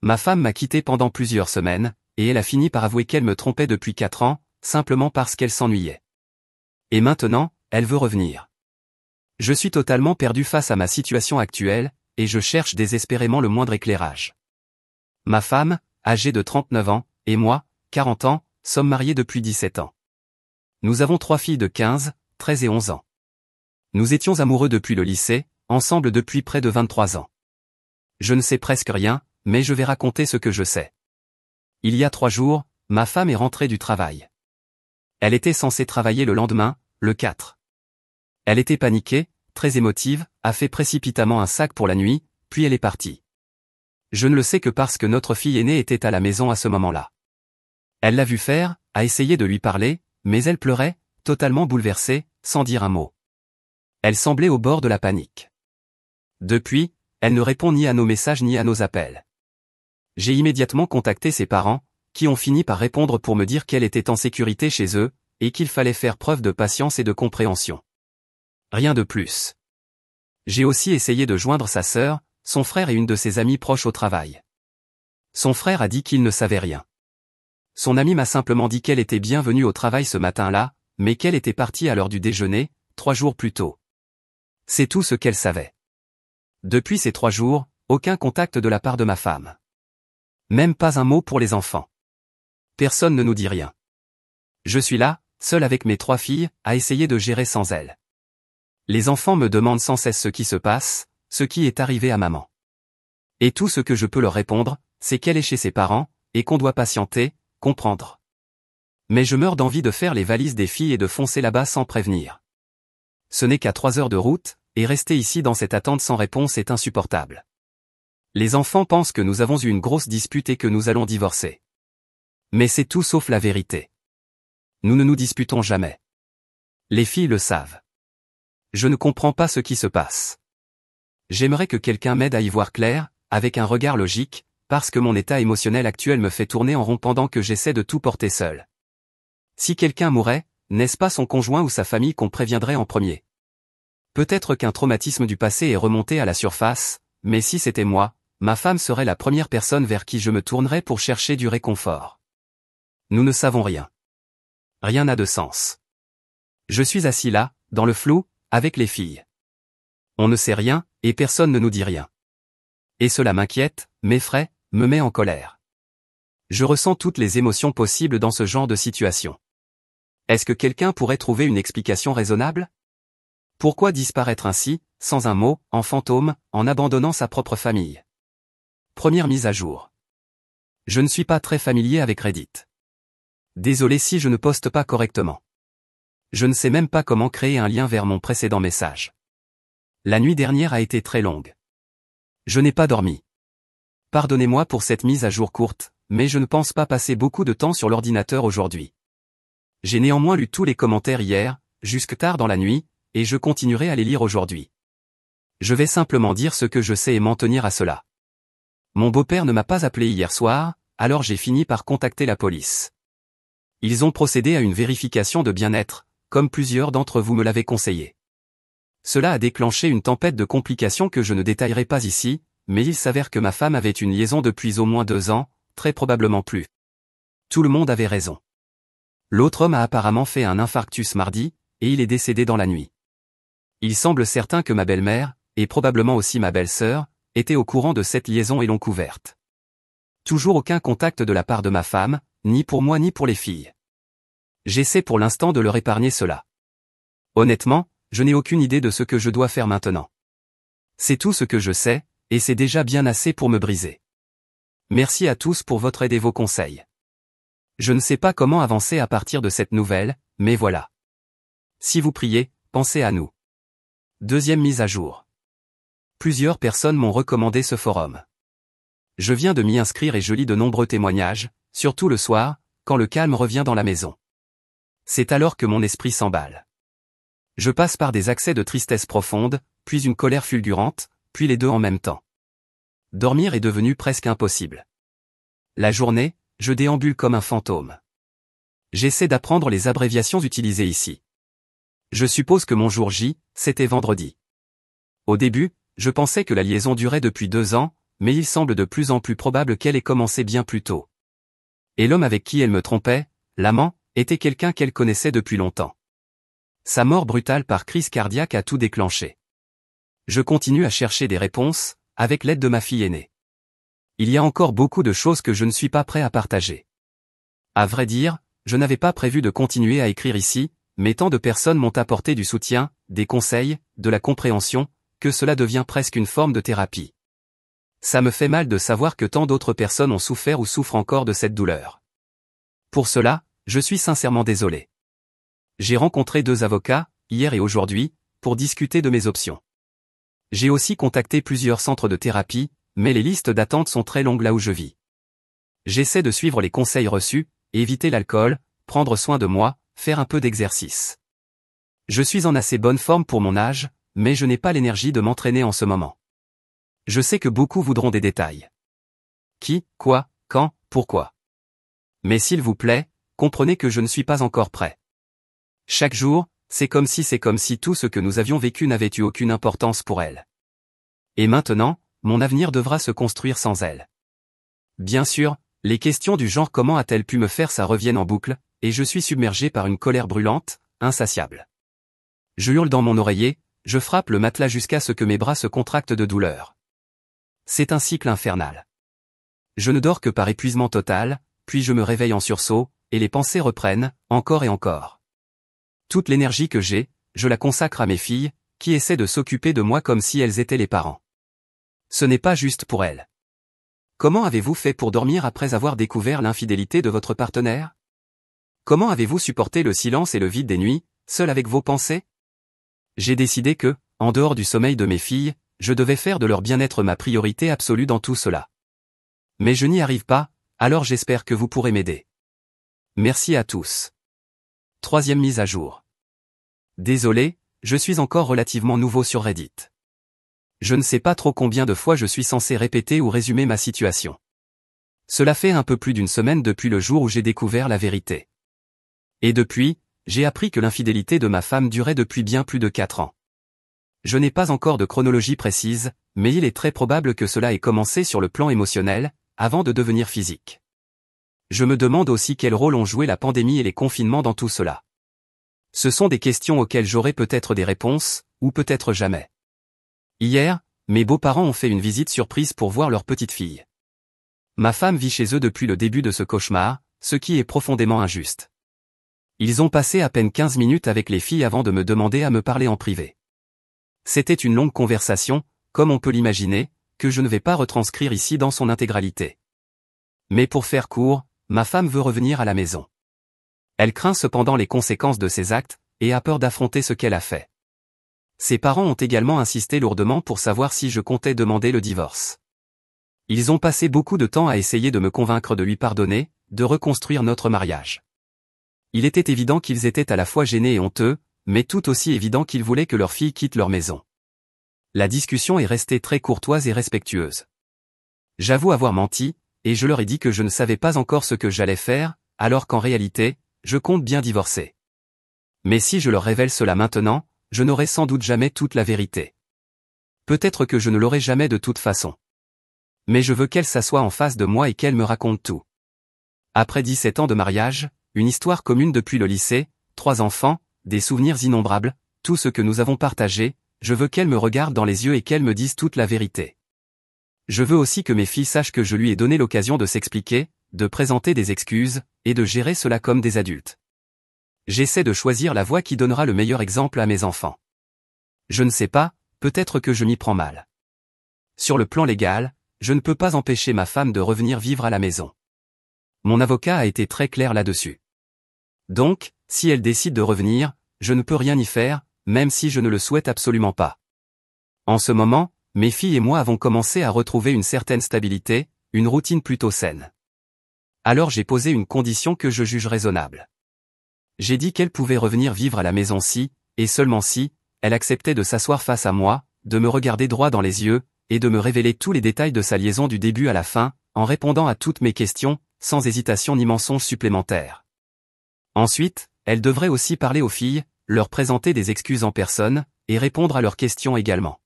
Ma femme m'a quitté pendant plusieurs semaines, et elle a fini par avouer qu'elle me trompait depuis 4 ans, simplement parce qu'elle s'ennuyait. Et maintenant, elle veut revenir. Je suis totalement perdu face à ma situation actuelle, et je cherche désespérément le moindre éclairage. Ma femme, âgée de 39 ans, et moi, 40 ans, sommes mariés depuis 17 ans. Nous avons 3 filles de 15, 13 et 11 ans. Nous étions amoureux depuis le lycée, ensemble depuis près de 23 ans. Je ne sais presque rien, mais je vais raconter ce que je sais. Il y a 3 jours, ma femme est rentrée du travail. Elle était censée travailler le lendemain, le 4. Elle était paniquée, très émotive, a fait précipitamment un sac pour la nuit, puis elle est partie. Je ne le sais que parce que notre fille aînée était à la maison à ce moment-là. Elle l'a vu faire, a essayé de lui parler, mais elle pleurait, totalement bouleversée, sans dire un mot. Elle semblait au bord de la panique. Depuis, elle ne répond ni à nos messages ni à nos appels. J'ai immédiatement contacté ses parents, qui ont fini par répondre pour me dire qu'elle était en sécurité chez eux, et qu'il fallait faire preuve de patience et de compréhension. Rien de plus. J'ai aussi essayé de joindre sa sœur, son frère et une de ses amies proches au travail. Son frère a dit qu'il ne savait rien. Son amie m'a simplement dit qu'elle était bienvenue au travail ce matin-là, mais qu'elle était partie à l'heure du déjeuner, 3 jours plus tôt. C'est tout ce qu'elle savait. Depuis ces 3 jours, aucun contact de la part de ma femme. Même pas un mot pour les enfants. Personne ne nous dit rien. Je suis là, seul avec mes 3 filles, à essayer de gérer sans elles. Les enfants me demandent sans cesse ce qui se passe, ce qui est arrivé à maman. Et tout ce que je peux leur répondre, c'est qu'elle est chez ses parents, et qu'on doit patienter, comprendre. Mais je meurs d'envie de faire les valises des filles et de foncer là-bas sans prévenir. Ce n'est qu'à 3 heures de route, et rester ici dans cette attente sans réponse est insupportable. Les enfants pensent que nous avons eu une grosse dispute et que nous allons divorcer. Mais c'est tout sauf la vérité. Nous ne nous disputons jamais. Les filles le savent. Je ne comprends pas ce qui se passe. J'aimerais que quelqu'un m'aide à y voir clair, avec un regard logique, parce que mon état émotionnel actuel me fait tourner en rond pendant que j'essaie de tout porter seul. Si quelqu'un mourait, n'est-ce pas son conjoint ou sa famille qu'on préviendrait en premier? Peut-être qu'un traumatisme du passé est remonté à la surface, mais si c'était moi, ma femme serait la première personne vers qui je me tournerais pour chercher du réconfort. Nous ne savons rien. Rien n'a de sens. Je suis assis là, dans le flou, avec les filles. On ne sait rien, et personne ne nous dit rien. Et cela m'inquiète, m'effraie, me met en colère. Je ressens toutes les émotions possibles dans ce genre de situation. Est-ce que quelqu'un pourrait trouver une explication raisonnable? Pourquoi disparaître ainsi, sans un mot, en fantôme, en abandonnant sa propre famille? Première mise à jour. Je ne suis pas très familier avec Reddit. Désolé si je ne poste pas correctement. Je ne sais même pas comment créer un lien vers mon précédent message. La nuit dernière a été très longue. Je n'ai pas dormi. Pardonnez-moi pour cette mise à jour courte, mais je ne pense pas passer beaucoup de temps sur l'ordinateur aujourd'hui. J'ai néanmoins lu tous les commentaires hier, jusque tard dans la nuit, et je continuerai à les lire aujourd'hui. Je vais simplement dire ce que je sais et m'en tenir à cela. Mon beau-père ne m'a pas appelé hier soir, alors j'ai fini par contacter la police. Ils ont procédé à une vérification de bien-être, comme plusieurs d'entre vous me l'avez conseillé. Cela a déclenché une tempête de complications que je ne détaillerai pas ici, mais il s'avère que ma femme avait une liaison depuis au moins 2 ans, très probablement plus. Tout le monde avait raison. L'autre homme a apparemment fait un infarctus mardi, et il est décédé dans la nuit. Il semble certain que ma belle-mère, et probablement aussi ma belle-sœur, étaient au courant de cette liaison et l'ont couverte. Toujours aucun contact de la part de ma femme, ni pour moi ni pour les filles. J'essaie pour l'instant de leur épargner cela. Honnêtement, je n'ai aucune idée de ce que je dois faire maintenant. C'est tout ce que je sais, et c'est déjà bien assez pour me briser. Merci à tous pour votre aide et vos conseils. Je ne sais pas comment avancer à partir de cette nouvelle, mais voilà. Si vous priez, pensez à nous. Deuxième mise à jour. Plusieurs personnes m'ont recommandé ce forum. Je viens de m'y inscrire et je lis de nombreux témoignages, surtout le soir, quand le calme revient dans la maison. C'est alors que mon esprit s'emballe. Je passe par des accès de tristesse profonde, puis une colère fulgurante, puis les deux en même temps. Dormir est devenu presque impossible. La journée, je déambule comme un fantôme. J'essaie d'apprendre les abréviations utilisées ici. Je suppose que mon jour J, c'était vendredi. Au début, je pensais que la liaison durait depuis 2 ans, mais il semble de plus en plus probable qu'elle ait commencé bien plus tôt. Et l'homme avec qui elle me trompait, l'amant, était quelqu'un qu'elle connaissait depuis longtemps. Sa mort brutale par crise cardiaque a tout déclenché. Je continue à chercher des réponses, avec l'aide de ma fille aînée. Il y a encore beaucoup de choses que je ne suis pas prêt à partager. À vrai dire, je n'avais pas prévu de continuer à écrire ici, mais tant de personnes m'ont apporté du soutien, des conseils, de la compréhension, que cela devient presque une forme de thérapie. Ça me fait mal de savoir que tant d'autres personnes ont souffert ou souffrent encore de cette douleur. Pour cela, je suis sincèrement désolé. J'ai rencontré 2 avocats, hier et aujourd'hui, pour discuter de mes options. J'ai aussi contacté plusieurs centres de thérapie, mais les listes d'attente sont très longues là où je vis. J'essaie de suivre les conseils reçus, éviter l'alcool, prendre soin de moi, faire un peu d'exercice. Je suis en assez bonne forme pour mon âge, mais je n'ai pas l'énergie de m'entraîner en ce moment. Je sais que beaucoup voudront des détails. Qui, quoi, quand, pourquoi. Mais s'il vous plaît, comprenez que je ne suis pas encore prêt. Chaque jour, c'est comme si tout ce que nous avions vécu n'avait eu aucune importance pour elle. Et maintenant, mon avenir devra se construire sans elle. Bien sûr, les questions du genre comment a-t-elle pu me faire ça reviennent en boucle, et je suis submergé par une colère brûlante, insatiable. Je hurle dans mon oreiller, je frappe le matelas jusqu'à ce que mes bras se contractent de douleur. C'est un cycle infernal. Je ne dors que par épuisement total, puis je me réveille en sursaut, et les pensées reprennent, encore et encore. Toute l'énergie que j'ai, je la consacre à mes filles, qui essaient de s'occuper de moi comme si elles étaient les parents. Ce n'est pas juste pour elles. Comment avez-vous fait pour dormir après avoir découvert l'infidélité de votre partenaire? Comment avez-vous supporté le silence et le vide des nuits, seul avec vos pensées? J'ai décidé que, en dehors du sommeil de mes filles, je devais faire de leur bien-être ma priorité absolue dans tout cela. Mais je n'y arrive pas, alors j'espère que vous pourrez m'aider. Merci à tous. 3e mise à jour. Désolé, je suis encore relativement nouveau sur Reddit. Je ne sais pas trop combien de fois je suis censé répéter ou résumer ma situation. Cela fait un peu plus d'une semaine depuis le jour où j'ai découvert la vérité. Et depuis, j'ai appris que l'infidélité de ma femme durait depuis bien plus de 4 ans. Je n'ai pas encore de chronologie précise, mais il est très probable que cela ait commencé sur le plan émotionnel, avant de devenir physique. Je me demande aussi quel rôle ont joué la pandémie et les confinements dans tout cela. Ce sont des questions auxquelles j'aurai peut-être des réponses, ou peut-être jamais. Hier, mes beaux-parents ont fait une visite surprise pour voir leur petite fille. Ma femme vit chez eux depuis le début de ce cauchemar, ce qui est profondément injuste. Ils ont passé à peine 15 minutes avec les filles avant de me demander à me parler en privé. C'était une longue conversation, comme on peut l'imaginer, que je ne vais pas retranscrire ici dans son intégralité. Mais pour faire court, ma femme veut revenir à la maison. Elle craint cependant les conséquences de ses actes, et a peur d'affronter ce qu'elle a fait. Ses parents ont également insisté lourdement pour savoir si je comptais demander le divorce. Ils ont passé beaucoup de temps à essayer de me convaincre de lui pardonner, de reconstruire notre mariage. Il était évident qu'ils étaient à la fois gênés et honteux, mais tout aussi évident qu'ils voulaient que leur fille quitte leur maison. La discussion est restée très courtoise et respectueuse. J'avoue avoir menti, et je leur ai dit que je ne savais pas encore ce que j'allais faire, alors qu'en réalité, je compte bien divorcer. Mais si je leur révèle cela maintenant, je n'aurai sans doute jamais toute la vérité. Peut-être que je ne l'aurai jamais de toute façon. Mais je veux qu'elle s'assoie en face de moi et qu'elle me raconte tout. Après 17 ans de mariage, une histoire commune depuis le lycée, 3 enfants, des souvenirs innombrables, tout ce que nous avons partagé, je veux qu'elle me regarde dans les yeux et qu'elle me dise toute la vérité. Je veux aussi que mes filles sachent que je lui ai donné l'occasion de s'expliquer, de présenter des excuses, et de gérer cela comme des adultes. J'essaie de choisir la voie qui donnera le meilleur exemple à mes enfants. Je ne sais pas, peut-être que je m'y prends mal. Sur le plan légal, je ne peux pas empêcher ma femme de revenir vivre à la maison. Mon avocat a été très clair là-dessus. Donc, si elle décide de revenir, je ne peux rien y faire, même si je ne le souhaite absolument pas. En ce moment, mes filles et moi avons commencé à retrouver une certaine stabilité, une routine plutôt saine. Alors j'ai posé une condition que je juge raisonnable. J'ai dit qu'elle pouvait revenir vivre à la maison si, et seulement si, elle acceptait de s'asseoir face à moi, de me regarder droit dans les yeux, et de me révéler tous les détails de sa liaison du début à la fin, en répondant à toutes mes questions, sans hésitation ni mensonge supplémentaire. Ensuite, elle devrait aussi parler aux filles, leur présenter des excuses en personne, et répondre à leurs questions également.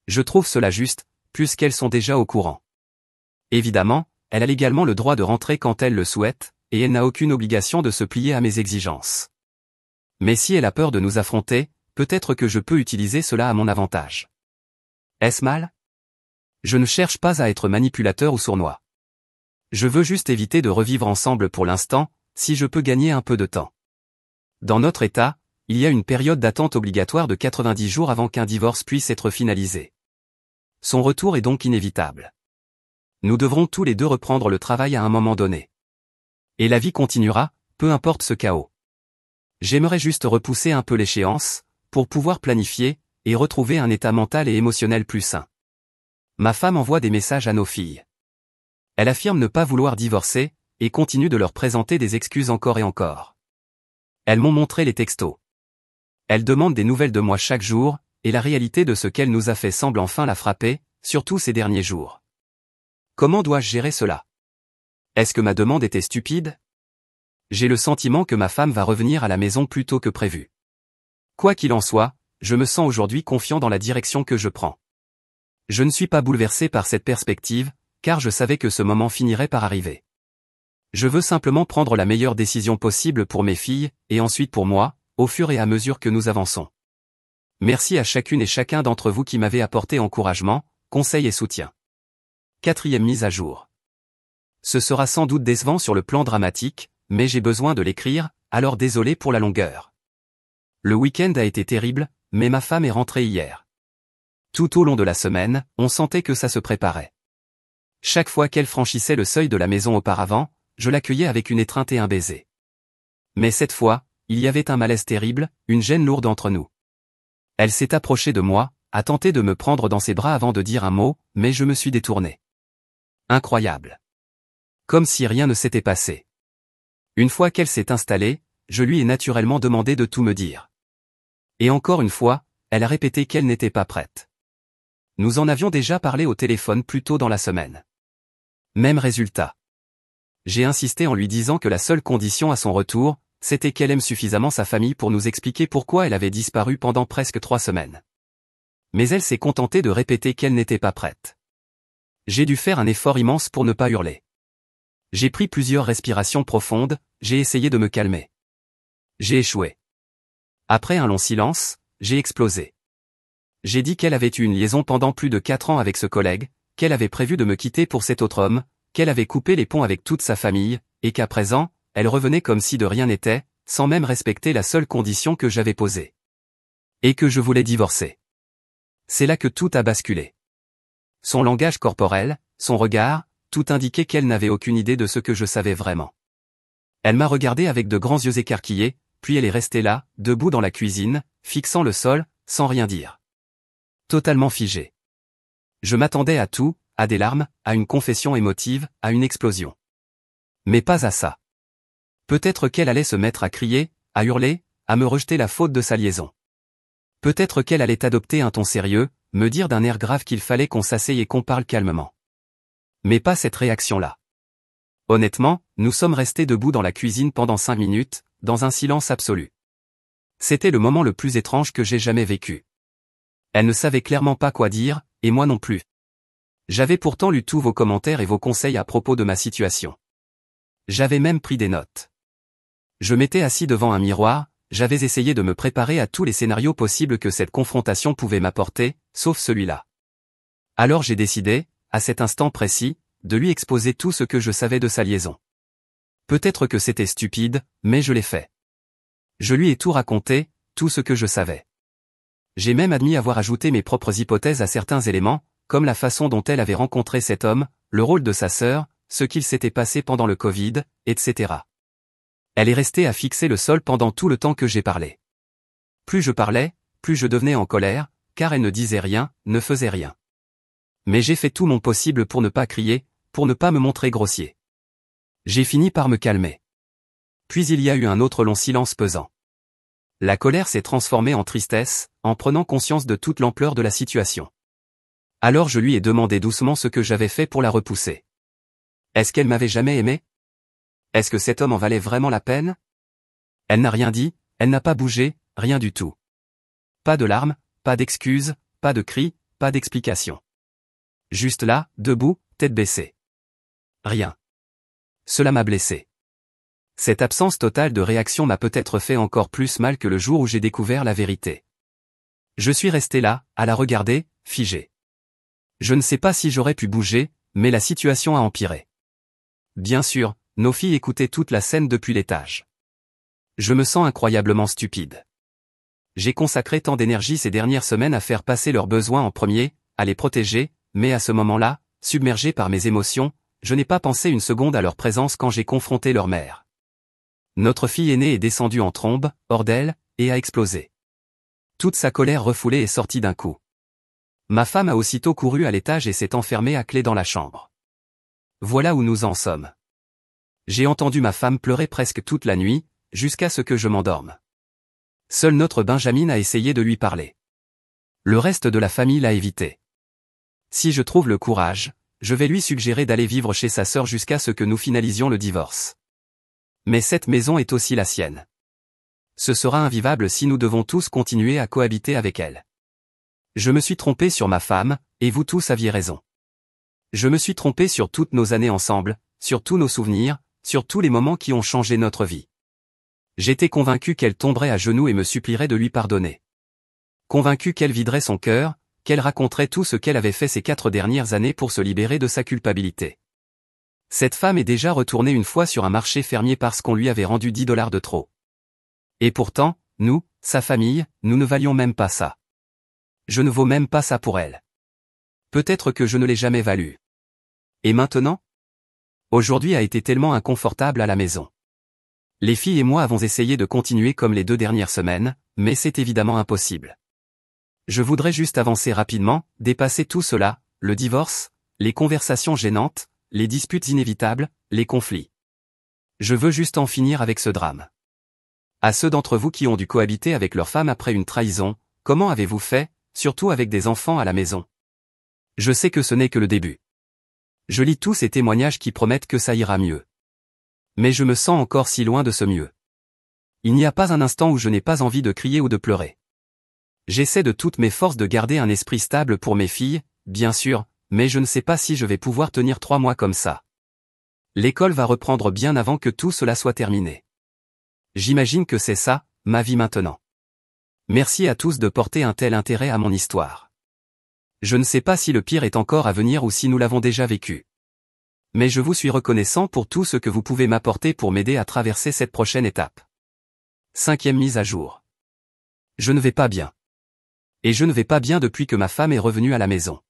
Je trouve cela juste, puisqu'elles sont déjà au courant. Évidemment, elle a légalement le droit de rentrer quand elle le souhaite, et elle n'a aucune obligation de se plier à mes exigences. Mais si elle a peur de nous affronter, peut-être que je peux utiliser cela à mon avantage. Est-ce mal? Je ne cherche pas à être manipulateur ou sournois. Je veux juste éviter de revivre ensemble pour l'instant, si je peux gagner un peu de temps. Dans notre État, il y a une période d'attente obligatoire de 90 jours avant qu'un divorce puisse être finalisé. Son retour est donc inévitable. Nous devrons tous les deux reprendre le travail à un moment donné. Et la vie continuera, peu importe ce chaos. J'aimerais juste repousser un peu l'échéance, pour pouvoir planifier, et retrouver un état mental et émotionnel plus sain. Ma femme envoie des messages à nos filles. Elle affirme ne pas vouloir divorcer, et continue de leur présenter des excuses encore et encore. Elles m'ont montré les textos. Elle demande des nouvelles de moi chaque jour, et la réalité de ce qu'elle nous a fait semble enfin la frapper, surtout ces derniers jours. Comment dois-je gérer cela? Est-ce que ma demande était stupide? J'ai le sentiment que ma femme va revenir à la maison plus tôt que prévu. Quoi qu'il en soit, je me sens aujourd'hui confiant dans la direction que je prends. Je ne suis pas bouleversé par cette perspective, car je savais que ce moment finirait par arriver. Je veux simplement prendre la meilleure décision possible pour mes filles, et ensuite pour moi, au fur et à mesure que nous avançons. Merci à chacune et chacun d'entre vous qui m'avez apporté encouragement, conseils et soutien. 4e mise à jour. Ce sera sans doute décevant sur le plan dramatique, mais j'ai besoin de l'écrire, alors désolé pour la longueur. Le week-end a été terrible, mais ma femme est rentrée hier. Tout au long de la semaine, on sentait que ça se préparait. Chaque fois qu'elle franchissait le seuil de la maison auparavant, je l'accueillais avec une étreinte et un baiser. Mais cette fois, il y avait un malaise terrible, une gêne lourde entre nous. Elle s'est approchée de moi, a tenté de me prendre dans ses bras avant de dire un mot, mais je me suis détourné. Incroyable. Comme si rien ne s'était passé. Une fois qu'elle s'est installée, je lui ai naturellement demandé de tout me dire. Et encore une fois, elle a répété qu'elle n'était pas prête. Nous en avions déjà parlé au téléphone plus tôt dans la semaine. Même résultat. J'ai insisté en lui disant que la seule condition à son retour, c'était qu'elle aime suffisamment sa famille pour nous expliquer pourquoi elle avait disparu pendant presque 3 semaines. Mais elle s'est contentée de répéter qu'elle n'était pas prête. J'ai dû faire un effort immense pour ne pas hurler. J'ai pris plusieurs respirations profondes, j'ai essayé de me calmer. J'ai échoué. Après un long silence, j'ai explosé. J'ai dit qu'elle avait eu une liaison pendant plus de 4 ans avec ce collègue, qu'elle avait prévu de me quitter pour cet autre homme, qu'elle avait coupé les ponts avec toute sa famille, et qu'à présent, elle revenait comme si de rien n'était, sans même respecter la seule condition que j'avais posée. Et que je voulais divorcer. C'est là que tout a basculé. Son langage corporel, son regard, tout indiquait qu'elle n'avait aucune idée de ce que je savais vraiment. Elle m'a regardé avec de grands yeux écarquillés, puis elle est restée là, debout dans la cuisine, fixant le sol, sans rien dire. Totalement figée. Je m'attendais à tout, à des larmes, à une confession émotive, à une explosion. Mais pas à ça. Peut-être qu'elle allait se mettre à crier, à hurler, à me rejeter la faute de sa liaison. Peut-être qu'elle allait adopter un ton sérieux, me dire d'un air grave qu'il fallait qu'on s'asseye et qu'on parle calmement. Mais pas cette réaction-là. Honnêtement, nous sommes restés debout dans la cuisine pendant 5 minutes, dans un silence absolu. C'était le moment le plus étrange que j'ai jamais vécu. Elle ne savait clairement pas quoi dire, et moi non plus. J'avais pourtant lu tous vos commentaires et vos conseils à propos de ma situation. J'avais même pris des notes. Je m'étais assis devant un miroir, j'avais essayé de me préparer à tous les scénarios possibles que cette confrontation pouvait m'apporter, sauf celui-là. Alors j'ai décidé, à cet instant précis, de lui exposer tout ce que je savais de sa liaison. Peut-être que c'était stupide, mais je l'ai fait. Je lui ai tout raconté, tout ce que je savais. J'ai même admis avoir ajouté mes propres hypothèses à certains éléments, comme la façon dont elle avait rencontré cet homme, le rôle de sa sœur, ce qu'il s'était passé pendant le Covid, etc. Elle est restée à fixer le sol pendant tout le temps que j'ai parlé. Plus je parlais, plus je devenais en colère, car elle ne disait rien, ne faisait rien. Mais j'ai fait tout mon possible pour ne pas crier, pour ne pas me montrer grossier. J'ai fini par me calmer. Puis il y a eu un autre long silence pesant. La colère s'est transformée en tristesse, en prenant conscience de toute l'ampleur de la situation. Alors je lui ai demandé doucement ce que j'avais fait pour la repousser. Est-ce qu'elle m'avait jamais aimé? Est-ce que cet homme en valait vraiment la peine? Elle n'a rien dit, elle n'a pas bougé, rien du tout. Pas de larmes, pas d'excuses, pas de cris, pas d'explications. Juste là, debout, tête baissée. Rien. Cela m'a blessé. Cette absence totale de réaction m'a peut-être fait encore plus mal que le jour où j'ai découvert la vérité. Je suis resté là, à la regarder, figé. Je ne sais pas si j'aurais pu bouger, mais la situation a empiré. Bien sûr, nos filles écoutaient toute la scène depuis l'étage. Je me sens incroyablement stupide. J'ai consacré tant d'énergie ces dernières semaines à faire passer leurs besoins en premier, à les protéger, mais à ce moment-là, submergé par mes émotions, je n'ai pas pensé une seconde à leur présence quand j'ai confronté leur mère. Notre fille aînée est descendue en trombe, hors d'elle, et a explosé. Toute sa colère refoulée est sortie d'un coup. Ma femme a aussitôt couru à l'étage et s'est enfermée à clé dans la chambre. Voilà où nous en sommes. J'ai entendu ma femme pleurer presque toute la nuit, jusqu'à ce que je m'endorme. Seul notre Benjamin a essayé de lui parler. Le reste de la famille l'a évité. Si je trouve le courage, je vais lui suggérer d'aller vivre chez sa sœur jusqu'à ce que nous finalisions le divorce. Mais cette maison est aussi la sienne. Ce sera invivable si nous devons tous continuer à cohabiter avec elle. Je me suis trompé sur ma femme, et vous tous aviez raison. Je me suis trompé sur toutes nos années ensemble, sur tous nos souvenirs, sur tous les moments qui ont changé notre vie. J'étais convaincu qu'elle tomberait à genoux et me supplierait de lui pardonner. Convaincu qu'elle viderait son cœur, qu'elle raconterait tout ce qu'elle avait fait ces 4 dernières années pour se libérer de sa culpabilité. Cette femme est déjà retournée une fois sur un marché fermier parce qu'on lui avait rendu 10 $ de trop. Et pourtant, nous, sa famille, nous ne valions même pas ça. Je ne vaux même pas ça pour elle. Peut-être que je ne l'ai jamais valu. Et maintenant ? Aujourd'hui a été tellement inconfortable à la maison. Les filles et moi avons essayé de continuer comme les 2 dernières semaines, mais c'est évidemment impossible. Je voudrais juste avancer rapidement, dépasser tout cela, le divorce, les conversations gênantes, les disputes inévitables, les conflits. Je veux juste en finir avec ce drame. À ceux d'entre vous qui ont dû cohabiter avec leur femme après une trahison, comment avez-vous fait, surtout avec des enfants à la maison ? Je sais que ce n'est que le début. Je lis tous ces témoignages qui promettent que ça ira mieux. Mais je me sens encore si loin de ce mieux. Il n'y a pas un instant où je n'ai pas envie de crier ou de pleurer. J'essaie de toutes mes forces de garder un esprit stable pour mes filles, bien sûr, mais je ne sais pas si je vais pouvoir tenir 3 mois comme ça. L'école va reprendre bien avant que tout cela soit terminé. J'imagine que c'est ça, ma vie maintenant. Merci à tous de porter un tel intérêt à mon histoire. Je ne sais pas si le pire est encore à venir ou si nous l'avons déjà vécu. Mais je vous suis reconnaissant pour tout ce que vous pouvez m'apporter pour m'aider à traverser cette prochaine étape. 5e mise à jour. Je ne vais pas bien. Et je ne vais pas bien depuis que ma femme est revenue à la maison.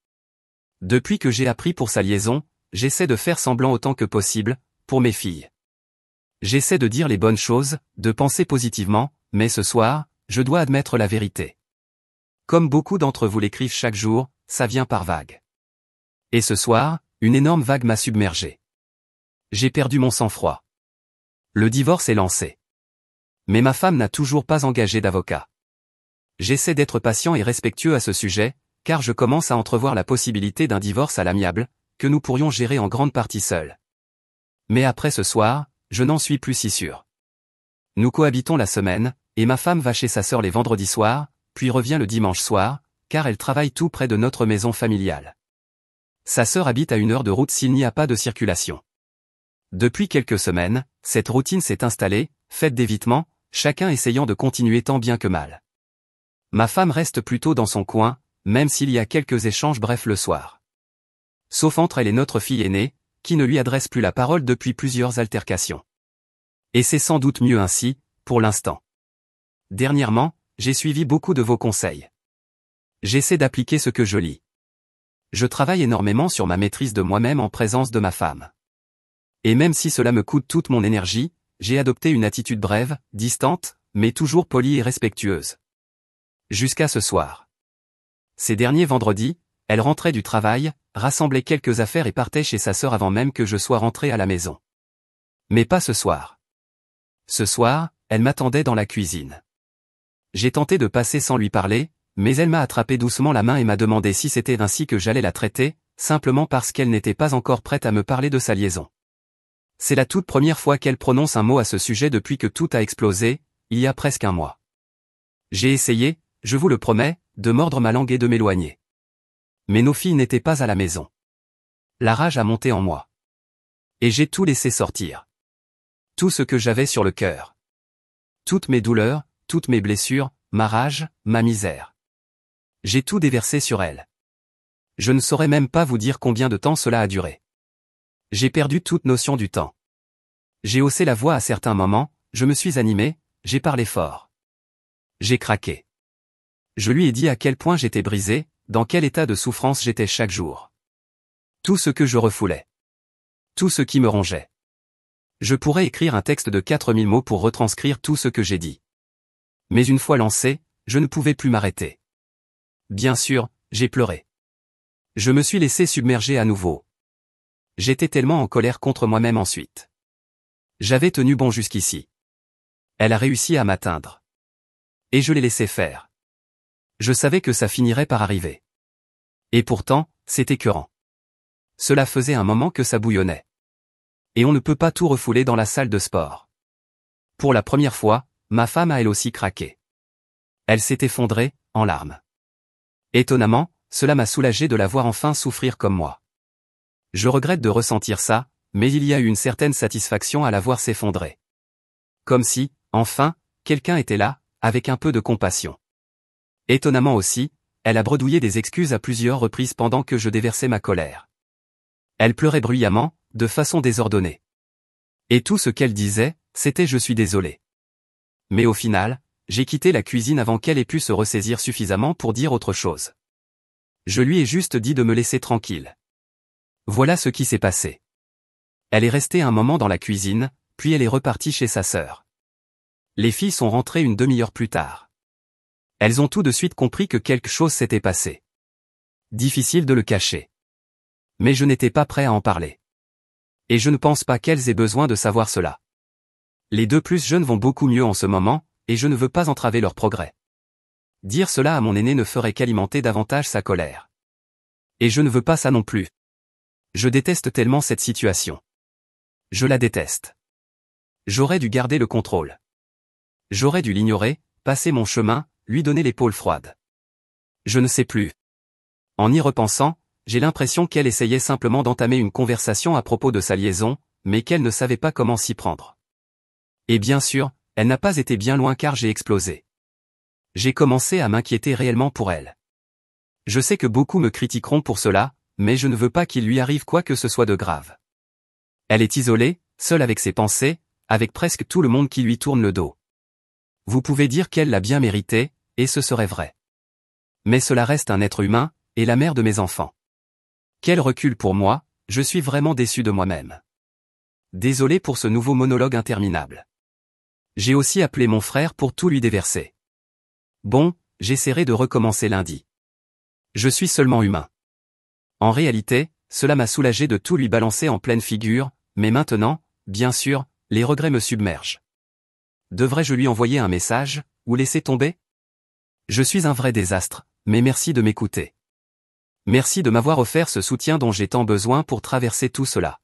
Depuis que j'ai appris pour sa liaison, j'essaie de faire semblant autant que possible, pour mes filles. J'essaie de dire les bonnes choses, de penser positivement, mais ce soir, je dois admettre la vérité. Comme beaucoup d'entre vous l'écrivent chaque jour, ça vient par vagues. Et ce soir, une énorme vague m'a submergé. J'ai perdu mon sang-froid. Le divorce est lancé. Mais ma femme n'a toujours pas engagé d'avocat. J'essaie d'être patient et respectueux à ce sujet, car je commence à entrevoir la possibilité d'un divorce à l'amiable, que nous pourrions gérer en grande partie seuls. Mais après ce soir, je n'en suis plus si sûr. Nous cohabitons la semaine, et ma femme va chez sa sœur les vendredis soirs, puis revient le dimanche soir, car elle travaille tout près de notre maison familiale. Sa sœur habite à 1 heure de route s'il n'y a pas de circulation. Depuis quelques semaines, cette routine s'est installée, faite d'évitement, chacun essayant de continuer tant bien que mal. Ma femme reste plutôt dans son coin, même s'il y a quelques échanges brefs le soir. Sauf entre elle et notre fille aînée, qui ne lui adresse plus la parole depuis plusieurs altercations. Et c'est sans doute mieux ainsi, pour l'instant. Dernièrement, j'ai suivi beaucoup de vos conseils. J'essaie d'appliquer ce que je lis. Je travaille énormément sur ma maîtrise de moi-même en présence de ma femme. Et même si cela me coûte toute mon énergie, j'ai adopté une attitude brève, distante, mais toujours polie et respectueuse. Jusqu'à ce soir. Ces derniers vendredis, elle rentrait du travail, rassemblait quelques affaires et partait chez sa sœur avant même que je sois rentré à la maison. Mais pas ce soir. Ce soir, elle m'attendait dans la cuisine. J'ai tenté de passer sans lui parler, mais elle m'a attrapé doucement la main et m'a demandé si c'était ainsi que j'allais la traiter, simplement parce qu'elle n'était pas encore prête à me parler de sa liaison. C'est la toute première fois qu'elle prononce un mot à ce sujet depuis que tout a explosé, il y a presque 1 mois. J'ai essayé, je vous le promets, de mordre ma langue et de m'éloigner. Mais nos filles n'étaient pas à la maison. La rage a monté en moi. Et j'ai tout laissé sortir. Tout ce que j'avais sur le cœur. Toutes mes douleurs, toutes mes blessures, ma rage, ma misère. J'ai tout déversé sur elle. Je ne saurais même pas vous dire combien de temps cela a duré. J'ai perdu toute notion du temps. J'ai haussé la voix à certains moments, je me suis animé, j'ai parlé fort. J'ai craqué. Je lui ai dit à quel point j'étais brisé, dans quel état de souffrance j'étais chaque jour. Tout ce que je refoulais. Tout ce qui me rongeait. Je pourrais écrire un texte de 4000 mots pour retranscrire tout ce que j'ai dit. Mais une fois lancé, je ne pouvais plus m'arrêter. Bien sûr, j'ai pleuré. Je me suis laissé submerger à nouveau. J'étais tellement en colère contre moi-même ensuite. J'avais tenu bon jusqu'ici. Elle a réussi à m'atteindre. Et je l'ai laissé faire. Je savais que ça finirait par arriver. Et pourtant, c'est écœurant. Cela faisait un moment que ça bouillonnait. Et on ne peut pas tout refouler dans la salle de sport. Pour la première fois, ma femme a elle aussi craqué. Elle s'est effondrée, en larmes. Étonnamment, cela m'a soulagé de la voir enfin souffrir comme moi. Je regrette de ressentir ça, mais il y a eu une certaine satisfaction à la voir s'effondrer. Comme si, enfin, quelqu'un était là, avec un peu de compassion. Étonnamment aussi, elle a bredouillé des excuses à plusieurs reprises pendant que je déversais ma colère. Elle pleurait bruyamment, de façon désordonnée. Et tout ce qu'elle disait, c'était « je suis désolé ». Mais au final, j'ai quitté la cuisine avant qu'elle ait pu se ressaisir suffisamment pour dire autre chose. Je lui ai juste dit de me laisser tranquille. Voilà ce qui s'est passé. Elle est restée un moment dans la cuisine, puis elle est repartie chez sa sœur. Les filles sont rentrées une demi-heure plus tard. Elles ont tout de suite compris que quelque chose s'était passé. Difficile de le cacher. Mais je n'étais pas prêt à en parler. Et je ne pense pas qu'elles aient besoin de savoir cela. Les deux plus jeunes vont beaucoup mieux en ce moment, et je ne veux pas entraver leur progrès. Dire cela à mon aîné ne ferait qu'alimenter davantage sa colère. Et je ne veux pas ça non plus. Je déteste tellement cette situation. Je la déteste. J'aurais dû garder le contrôle. J'aurais dû l'ignorer, passer mon chemin, lui donner l'épaule froide. Je ne sais plus. En y repensant, j'ai l'impression qu'elle essayait simplement d'entamer une conversation à propos de sa liaison, mais qu'elle ne savait pas comment s'y prendre. Et bien sûr, elle n'a pas été bien loin car j'ai explosé. J'ai commencé à m'inquiéter réellement pour elle. Je sais que beaucoup me critiqueront pour cela, mais je ne veux pas qu'il lui arrive quoi que ce soit de grave. Elle est isolée, seule avec ses pensées, avec presque tout le monde qui lui tourne le dos. Vous pouvez dire qu'elle l'a bien mérité, et ce serait vrai. Mais cela reste un être humain, et la mère de mes enfants. Quel recul pour moi, je suis vraiment déçu de moi-même. Désolé pour ce nouveau monologue interminable. J'ai aussi appelé mon frère pour tout lui déverser. Bon, j'essaierai de recommencer lundi. Je suis seulement humain. En réalité, cela m'a soulagé de tout lui balancer en pleine figure, mais maintenant, bien sûr, les regrets me submergent. Devrais-je lui envoyer un message, ou laisser tomber? Je suis un vrai désastre, mais merci de m'écouter. Merci de m'avoir offert ce soutien dont j'ai tant besoin pour traverser tout cela.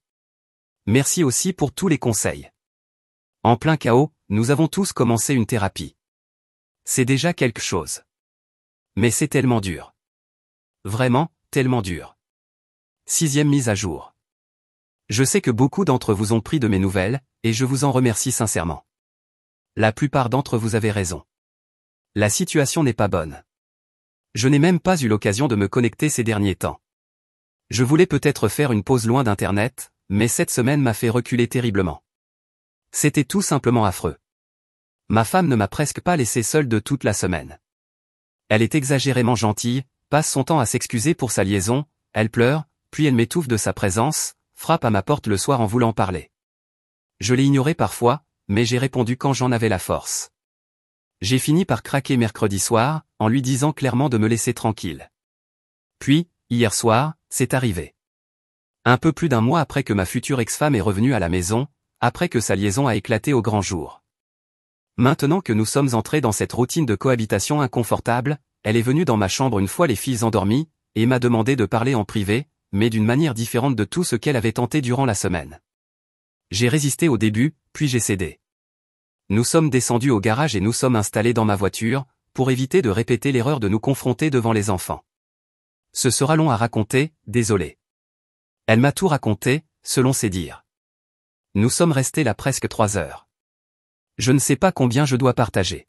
Merci aussi pour tous les conseils. En plein chaos, nous avons tous commencé une thérapie. C'est déjà quelque chose. Mais c'est tellement dur. Vraiment, tellement dur. 6e mise à jour. Je sais que beaucoup d'entre vous ont pris de mes nouvelles, et je vous en remercie sincèrement. La plupart d'entre vous avez raison. La situation n'est pas bonne. Je n'ai même pas eu l'occasion de me connecter ces derniers temps. Je voulais peut-être faire une pause loin d'Internet, mais cette semaine m'a fait reculer terriblement. C'était tout simplement affreux. Ma femme ne m'a presque pas laissé seule de toute la semaine. Elle est exagérément gentille, passe son temps à s'excuser pour sa liaison, elle pleure, puis elle m'étouffe de sa présence, frappe à ma porte le soir en voulant parler. Je l'ai ignoré parfois, mais j'ai répondu quand j'en avais la force. J'ai fini par craquer mercredi soir, en lui disant clairement de me laisser tranquille. Puis, hier soir, c'est arrivé. Un peu plus d'un mois après que ma future ex-femme est revenue à la maison, après que sa liaison a éclaté au grand jour. Maintenant que nous sommes entrés dans cette routine de cohabitation inconfortable, elle est venue dans ma chambre une fois les filles endormies, et m'a demandé de parler en privé, mais d'une manière différente de tout ce qu'elle avait tenté durant la semaine. J'ai résisté au début, puis j'ai cédé. Nous sommes descendus au garage et nous sommes installés dans ma voiture, pour éviter de répéter l'erreur de nous confronter devant les enfants. Ce sera long à raconter, désolé. Elle m'a tout raconté, selon ses dires. Nous sommes restés là presque 3 heures. Je ne sais pas combien je dois partager.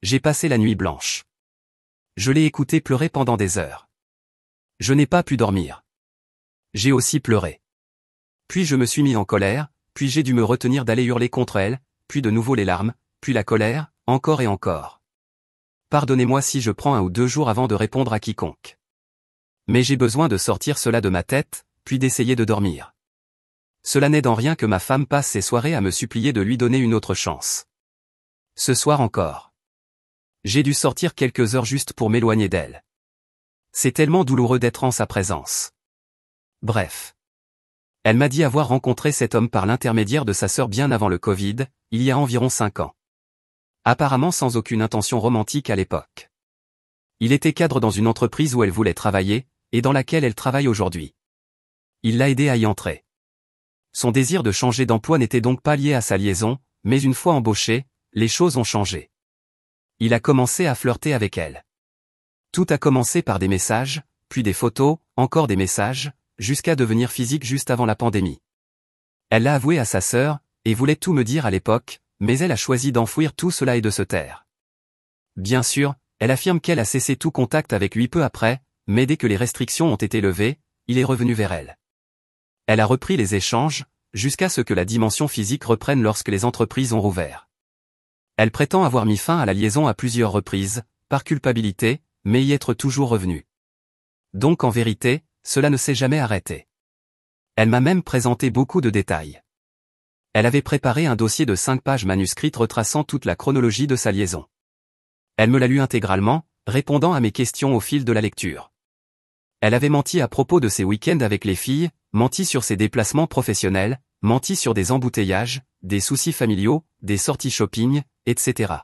J'ai passé la nuit blanche. Je l'ai écouté pleurer pendant des heures. Je n'ai pas pu dormir. J'ai aussi pleuré. Puis je me suis mis en colère, puis j'ai dû me retenir d'aller hurler contre elle, puis de nouveau les larmes, puis la colère, encore et encore. Pardonnez-moi si je prends 1 ou 2 jours avant de répondre à quiconque. Mais j'ai besoin de sortir cela de ma tête, puis d'essayer de dormir. Cela n'aide en rien que ma femme passe ses soirées à me supplier de lui donner une autre chance. Ce soir encore. J'ai dû sortir quelques heures juste pour m'éloigner d'elle. C'est tellement douloureux d'être en sa présence. Bref. Elle m'a dit avoir rencontré cet homme par l'intermédiaire de sa sœur bien avant le Covid, il y a environ 5 ans. Apparemment sans aucune intention romantique à l'époque. Il était cadre dans une entreprise où elle voulait travailler, et dans laquelle elle travaille aujourd'hui. Il l'a aidé à y entrer. Son désir de changer d'emploi n'était donc pas lié à sa liaison, mais une fois embauché, les choses ont changé. Il a commencé à flirter avec elle. Tout a commencé par des messages, puis des photos, encore des messages, jusqu'à devenir physique juste avant la pandémie. Elle l'a avoué à sa sœur, et voulait tout me dire à l'époque, mais elle a choisi d'enfouir tout cela et de se taire. Bien sûr, elle affirme qu'elle a cessé tout contact avec lui peu après, mais dès que les restrictions ont été levées, il est revenu vers elle. Elle a repris les échanges, jusqu'à ce que la dimension physique reprenne lorsque les entreprises ont rouvert. Elle prétend avoir mis fin à la liaison à plusieurs reprises, par culpabilité, mais y être toujours revenue. Donc en vérité, cela ne s'est jamais arrêté. Elle m'a même présenté beaucoup de détails. Elle avait préparé un dossier de 5 pages manuscrites retraçant toute la chronologie de sa liaison. Elle me l'a lu intégralement, répondant à mes questions au fil de la lecture. Elle avait menti à propos de ses week-ends avec les filles, menti sur ses déplacements professionnels, menti sur des embouteillages, des soucis familiaux, des sorties shopping, etc.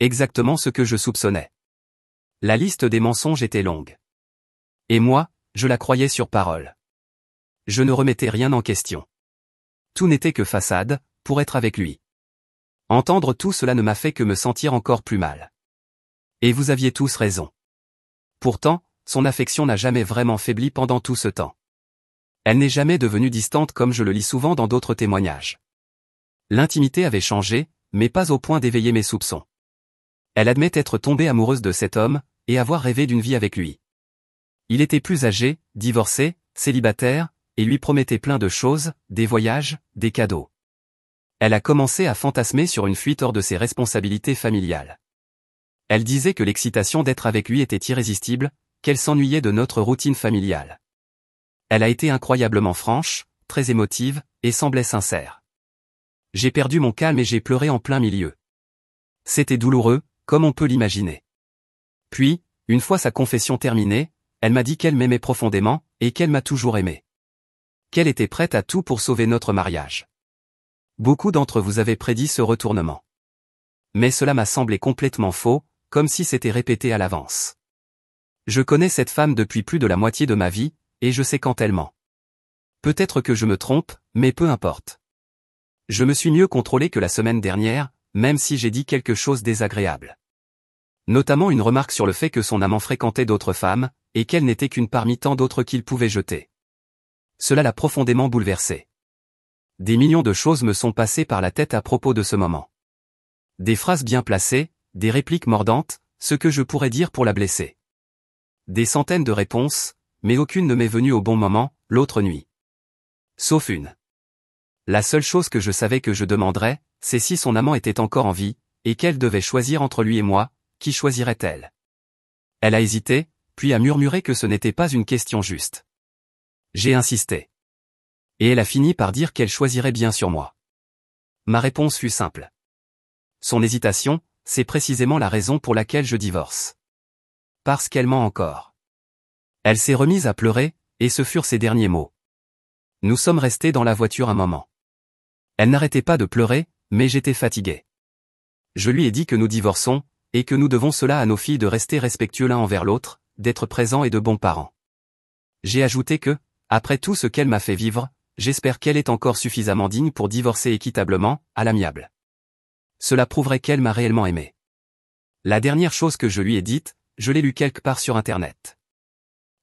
Exactement ce que je soupçonnais. La liste des mensonges était longue. Et moi, je la croyais sur parole. Je ne remettais rien en question. Tout n'était que façade, pour être avec lui. Entendre tout cela ne m'a fait que me sentir encore plus mal. Et vous aviez tous raison. Pourtant, son affection n'a jamais vraiment faibli pendant tout ce temps. Elle n'est jamais devenue distante comme je le lis souvent dans d'autres témoignages. L'intimité avait changé, mais pas au point d'éveiller mes soupçons. Elle admet être tombée amoureuse de cet homme, et avoir rêvé d'une vie avec lui. Il était plus âgé, divorcé, célibataire, et lui promettait plein de choses, des voyages, des cadeaux. Elle a commencé à fantasmer sur une fuite hors de ses responsabilités familiales. Elle disait que l'excitation d'être avec lui était irrésistible, qu'elle s'ennuyait de notre routine familiale. Elle a été incroyablement franche, très émotive, et semblait sincère. J'ai perdu mon calme et j'ai pleuré en plein milieu. C'était douloureux, comme on peut l'imaginer. Puis, une fois sa confession terminée, elle m'a dit qu'elle m'aimait profondément, et qu'elle m'a toujours aimé. Qu'elle était prête à tout pour sauver notre mariage. Beaucoup d'entre vous avaient prédit ce retournement. Mais cela m'a semblé complètement faux, comme si c'était répété à l'avance. Je connais cette femme depuis plus de la moitié de ma vie, et je sais quand elle ment. Peut-être que je me trompe, mais peu importe. Je me suis mieux contrôlé que la semaine dernière, même si j'ai dit quelque chose de désagréable. Notamment une remarque sur le fait que son amant fréquentait d'autres femmes, et qu'elle n'était qu'une parmi tant d'autres qu'il pouvait jeter. Cela l'a profondément bouleversé. Des millions de choses me sont passées par la tête à propos de ce moment. Des phrases bien placées, des répliques mordantes, ce que je pourrais dire pour la blesser. Des centaines de réponses, mais aucune ne m'est venue au bon moment, l'autre nuit. Sauf une. La seule chose que je savais que je demanderais, c'est si son amant était encore en vie, et qu'elle devait choisir entre lui et moi, qui choisirait-elle? Elle a hésité, puis a murmuré que ce n'était pas une question juste. J'ai insisté. Et elle a fini par dire qu'elle choisirait bien sur moi. Ma réponse fut simple. Son hésitation, c'est précisément la raison pour laquelle je divorce. Parce qu'elle ment encore. Elle s'est remise à pleurer, et ce furent ses derniers mots. Nous sommes restés dans la voiture un moment. Elle n'arrêtait pas de pleurer, mais j'étais fatigué. Je lui ai dit que nous divorçons, et que nous devons cela à nos filles de rester respectueux l'un envers l'autre, d'être présents et de bons parents. J'ai ajouté que, après tout ce qu'elle m'a fait vivre, j'espère qu'elle est encore suffisamment digne pour divorcer équitablement, à l'amiable. Cela prouverait qu'elle m'a réellement aimé. La dernière chose que je lui ai dite, je l'ai lue quelque part sur Internet.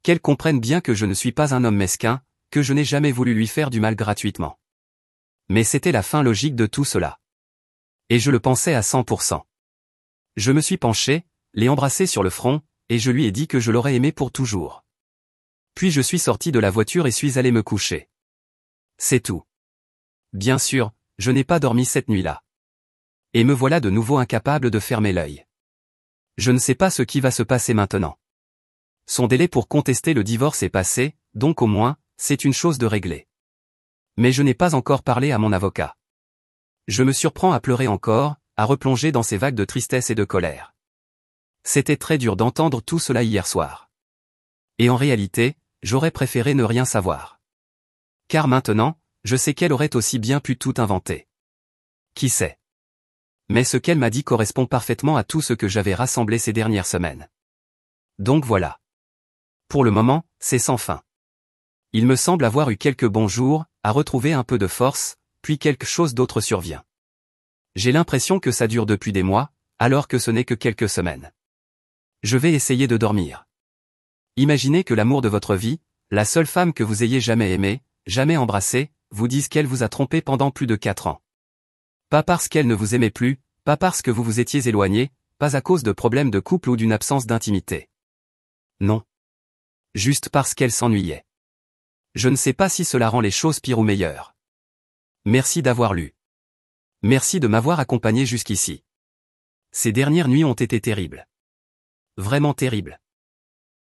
Qu'elle comprenne bien que je ne suis pas un homme mesquin, que je n'ai jamais voulu lui faire du mal gratuitement. Mais c'était la fin logique de tout cela. Et je le pensais à 100%. Je me suis penché, l'ai embrassé sur le front, et je lui ai dit que je l'aurais aimé pour toujours. Puis je suis sorti de la voiture et suis allé me coucher. C'est tout. Bien sûr, je n'ai pas dormi cette nuit-là. Et me voilà de nouveau incapable de fermer l'œil. Je ne sais pas ce qui va se passer maintenant. Son délai pour contester le divorce est passé, donc au moins, c'est une chose de réglée. Mais je n'ai pas encore parlé à mon avocat. Je me surprends à pleurer encore, à replonger dans ces vagues de tristesse et de colère. C'était très dur d'entendre tout cela hier soir. Et en réalité, j'aurais préféré ne rien savoir. Car maintenant, je sais qu'elle aurait aussi bien pu tout inventer. Qui sait? Mais ce qu'elle m'a dit correspond parfaitement à tout ce que j'avais rassemblé ces dernières semaines. Donc voilà. Pour le moment, c'est sans fin. Il me semble avoir eu quelques bons jours, à retrouver un peu de force, puis quelque chose d'autre survient. J'ai l'impression que ça dure depuis des mois, alors que ce n'est que quelques semaines. Je vais essayer de dormir. Imaginez que l'amour de votre vie, la seule femme que vous ayez jamais aimée, jamais embrassée, vous dise qu'elle vous a trompé pendant plus de 4 ans. Pas parce qu'elle ne vous aimait plus, pas parce que vous vous étiez éloigné, pas à cause de problèmes de couple ou d'une absence d'intimité. Non. Juste parce qu'elle s'ennuyait. Je ne sais pas si cela rend les choses pires ou meilleures. Merci d'avoir lu. Merci de m'avoir accompagné jusqu'ici. Ces dernières nuits ont été terribles. Vraiment terribles.